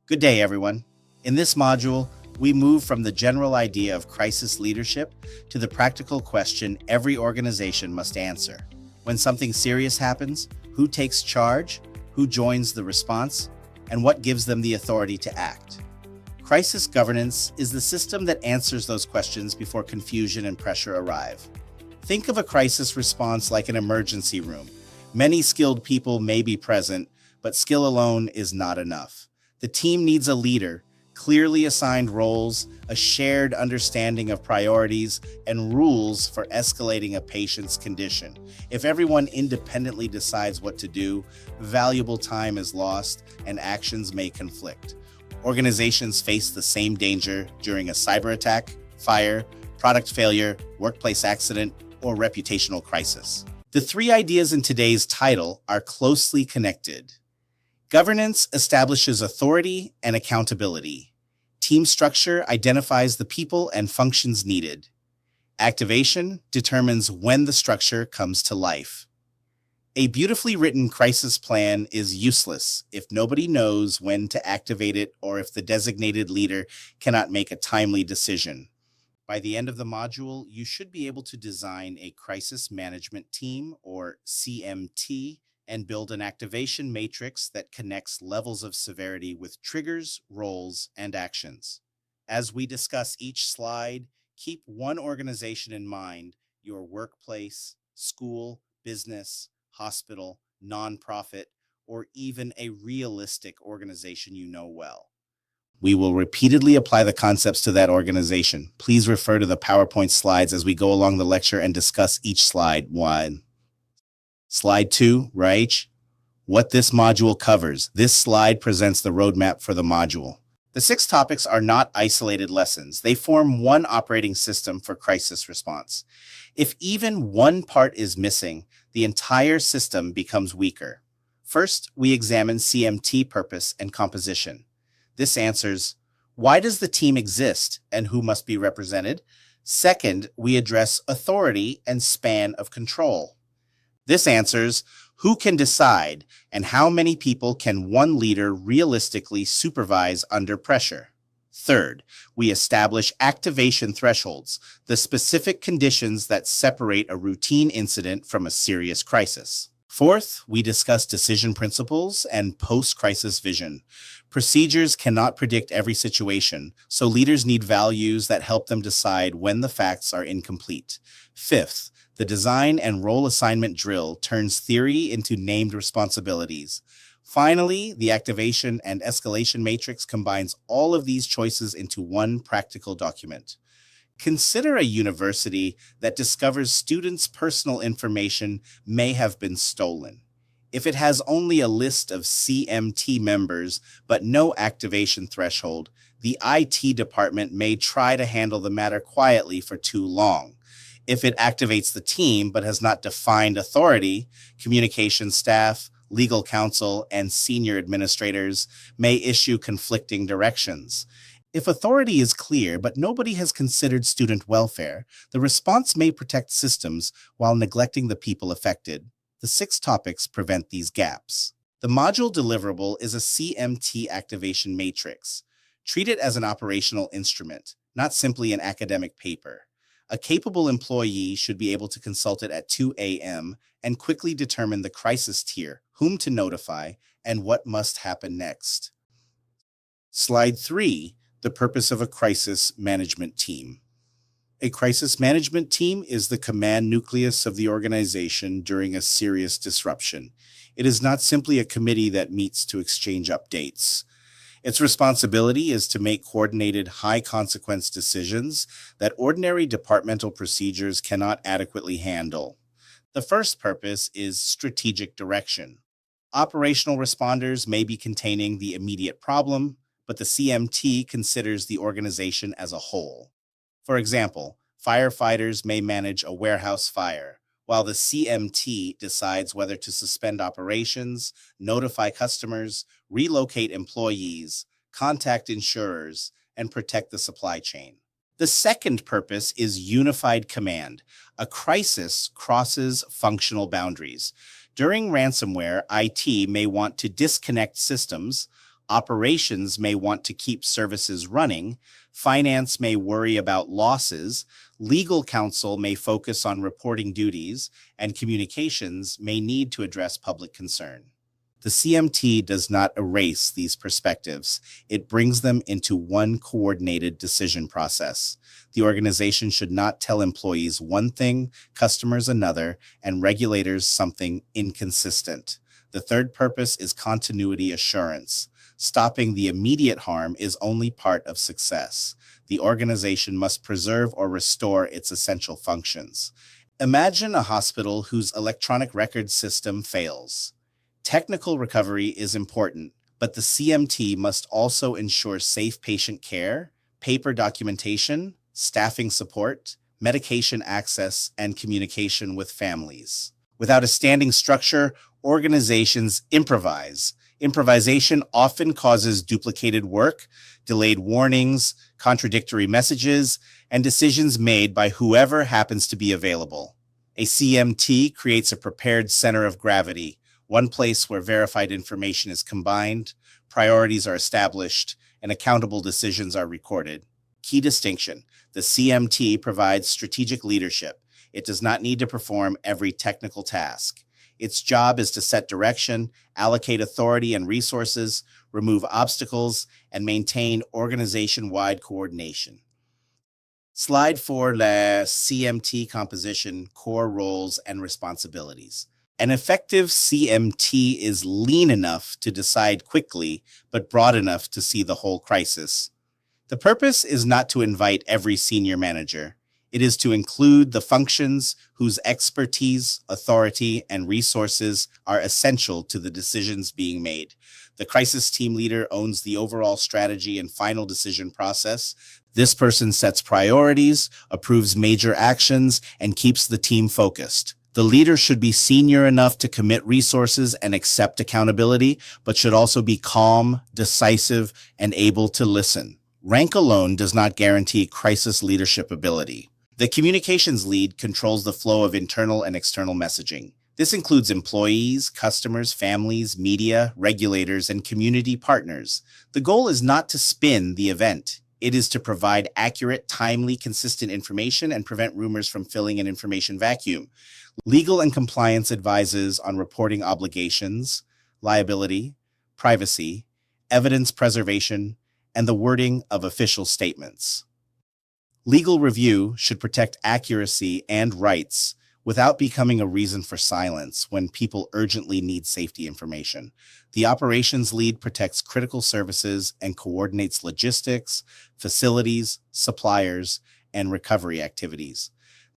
Good day, everyone. In this module, we move from the general idea of crisis leadership to the practical question every organization must answer. When something serious happens, who takes charge, who joins the response, and what gives them the authority to act? Crisis governance is the system that answers those questions before confusion and pressure arrive. Think of a crisis response like an emergency room. Many skilled people may be present, but skill alone is not enough. The team needs a leader, clearly assigned roles, a shared understanding of priorities, and rules for escalating a patient's condition. If everyone independently decides what to do, valuable time is lost and actions may conflict. Organizations face the same danger during a cyber attack, fire, product failure, workplace accident, or reputational crisis. The three ideas in today's title are closely connected. Governance establishes authority and accountability. Team structure identifies the people and functions needed. Activation determines when the structure comes to life. A beautifully written crisis plan is useless if nobody knows when to activate it or if the designated leader cannot make a timely decision. By the end of the module, you should be able to design a crisis management team, or CMT, and build an activation matrix that connects levels of severity with triggers, roles, and actions. As we discuss each slide, keep one organization in mind: your workplace, school, business, hospital, nonprofit, or even a realistic organization you know well. We will repeatedly apply the concepts to that organization. Please refer to the PowerPoint slides as we go along the lecture and discuss each slide. 1. Slide 2, Raich. What this module covers. This slide presents the roadmap for the module. The 6 topics are not isolated lessons. They form one operating system for crisis response. If even one part is missing, the entire system becomes weaker. First, we examine CMT purpose and composition. This answers, why does the team exist and who must be represented? Second, we address authority and span of control. This answers, who can decide and how many people can one leader realistically supervise under pressure? Third, we establish activation thresholds, the specific conditions that separate a routine incident from a serious crisis. Fourth, we discuss decision principles and post-crisis vision. Procedures cannot predict every situation, so leaders need values that help them decide when the facts are incomplete. Fifth, the design and role assignment drill turns theory into named responsibilities. Finally, the activation and escalation matrix combines all of these choices into one practical document. Consider a university that discovers students' personal information may have been stolen. If it has only a list of CMT members but no activation threshold, the IT department may try to handle the matter quietly for too long. If it activates the team but has not defined authority, communication staff, legal counsel, and senior administrators may issue conflicting directions. If authority is clear but nobody has considered student welfare, the response may protect systems while neglecting the people affected. The 6 topics prevent these gaps. The module deliverable is a CMT activation matrix. Treat it as an operational instrument, not simply an academic paper. A capable employee should be able to consult it at 2 a.m. and quickly determine the crisis tier, whom to notify, and what must happen next. Slide 3. The purpose of a crisis management team. A crisis management team is the command nucleus of the organization during a serious disruption. It is not simply a committee that meets to exchange updates. Its responsibility is to make coordinated, high-consequence decisions that ordinary departmental procedures cannot adequately handle. The first purpose is strategic direction. Operational responders may be containing the immediate problem, but the CMT considers the organization as a whole. For example, firefighters may manage a warehouse fire, while the CMT decides whether to suspend operations, notify customers, relocate employees, contact insurers, and protect the supply chain. The second purpose is unified command. A crisis crosses functional boundaries. During ransomware, IT may want to disconnect systems, Operations may want to keep services running, finance may worry about losses, legal counsel may focus on reporting duties, and communications may need to address public concern. The CMT does not erase these perspectives. It brings them into one coordinated decision process. The organization should not tell employees one thing, customers another, and regulators something inconsistent. The third purpose is continuity assurance. Stopping the immediate harm is only part of success. The organization must preserve or restore its essential functions. Imagine a hospital whose electronic record system fails. Technical recovery is important, but the CMT must also ensure safe patient care, paper documentation, staffing support, medication access, and communication with families. Without a standing structure, organizations improvise. Improvisation often causes duplicated work, delayed warnings, contradictory messages, and decisions made by whoever happens to be available. A CMT creates a prepared center of gravity, one place where verified information is combined, priorities are established, and accountable decisions are recorded. Key distinction: the CMT provides strategic leadership. It does not need to perform every technical task. Its job is to set direction, allocate authority and resources, remove obstacles, and maintain organization-wide coordination. Slide 4, la CMT composition, core roles and responsibilities. An effective CMT is lean enough to decide quickly, but broad enough to see the whole crisis. The purpose is not to invite every senior manager. It is to include the functions whose expertise, authority, and resources are essential to the decisions being made. The crisis team leader owns the overall strategy and final decision process. This person sets priorities, approves major actions, and keeps the team focused. The leader should be senior enough to commit resources and accept accountability, but should also be calm, decisive, and able to listen. Rank alone does not guarantee crisis leadership ability. The communications lead controls the flow of internal and external messaging. This includes employees, customers, families, media, regulators, and community partners. The goal is not to spin the event. It is to provide accurate, timely, consistent information and prevent rumors from filling an information vacuum. Legal and compliance advises on reporting obligations, liability, privacy, evidence preservation, and the wording of official statements. Legal review should protect accuracy and rights without becoming a reason for silence when people urgently need safety information. The operations lead protects critical services and coordinates logistics, facilities, suppliers, and recovery activities.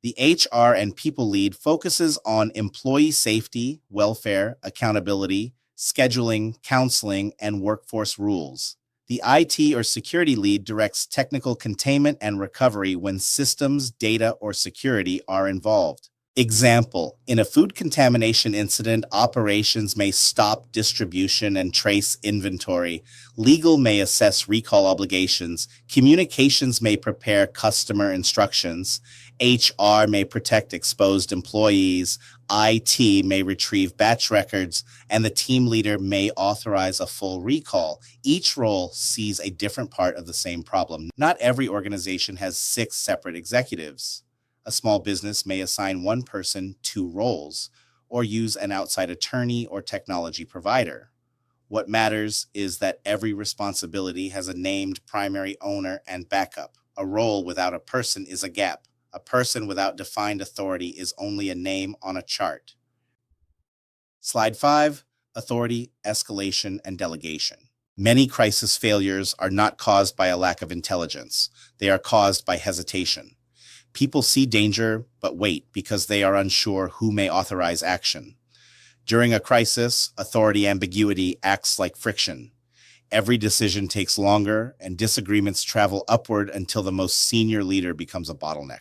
The HR and people lead focuses on employee safety, welfare, accountability, scheduling, counseling, and workforce rules. The IT or security lead directs technical containment and recovery when systems, data, or security are involved. Example: in a food contamination incident, operations may stop distribution and trace inventory. Legal may assess recall obligations. Communications may prepare customer instructions. HR may protect exposed employees. IT may retrieve batch records, and the team leader may authorize a full recall. Each role sees a different part of the same problem. Not every organization has 6 separate executives. A small business may assign one person 2 roles, or use an outside attorney or technology provider. What matters is that every responsibility has a named primary owner and backup. A role without a person is a gap. A person without defined authority is only a name on a chart. Slide 5, authority, escalation, and delegation. Many crisis failures are not caused by a lack of intelligence. They are caused by hesitation. People see danger, but wait because they are unsure who may authorize action. During a crisis, authority ambiguity acts like friction. Every decision takes longer, and disagreements travel upward until the most senior leader becomes a bottleneck.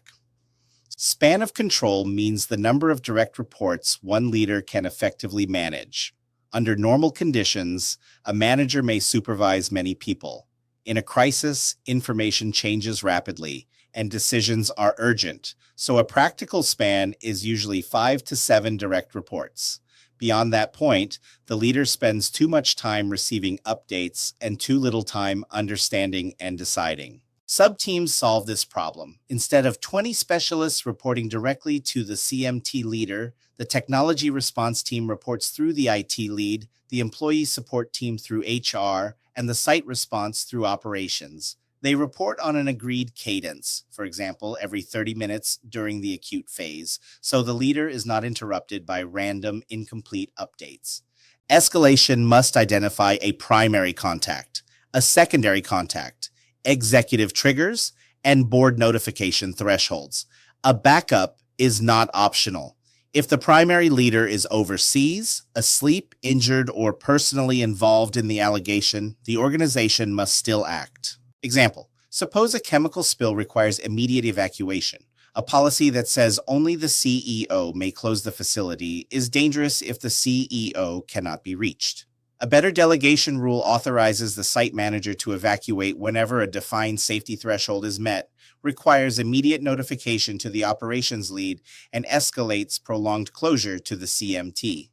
Span of control means the number of direct reports one leader can effectively manage. Under normal conditions, a manager may supervise many people. In a crisis, information changes rapidly, and decisions are urgent, so a practical span is usually 5 to 7 direct reports. Beyond that point, the leader spends too much time receiving updates and too little time understanding and deciding. Sub-teams solve this problem. Instead of 20 specialists reporting directly to the CMT leader, the technology response team reports through the IT lead, the employee support team through HR, and the site response through operations. They report on an agreed cadence, for example, every 30 minutes during the acute phase, so the leader is not interrupted by random, incomplete updates. Escalation must identify a primary contact, a secondary contact, executive triggers, and board notification thresholds. A backup is not optional. If the primary leader is overseas, asleep, injured, or personally involved in the allegation, the organization must still act. Example: suppose a chemical spill requires immediate evacuation. A policy that says only the CEO may close the facility is dangerous if the CEO cannot be reached. A better delegation rule authorizes the site manager to evacuate whenever a defined safety threshold is met, requires immediate notification to the operations lead, and escalates prolonged closure to the CMT.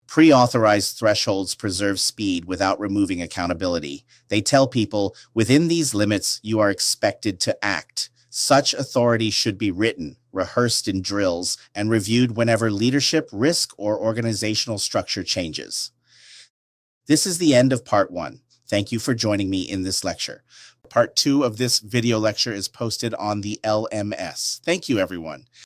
Pre-authorized thresholds preserve speed without removing accountability. They tell people, within these limits, you are expected to act. Such authority should be written, rehearsed in drills, and reviewed whenever leadership, risk, or organizational structure changes. This is the end of part 1. Thank you for joining me in this lecture. Part 2 of this video lecture is posted on the LMS. Thank you, everyone.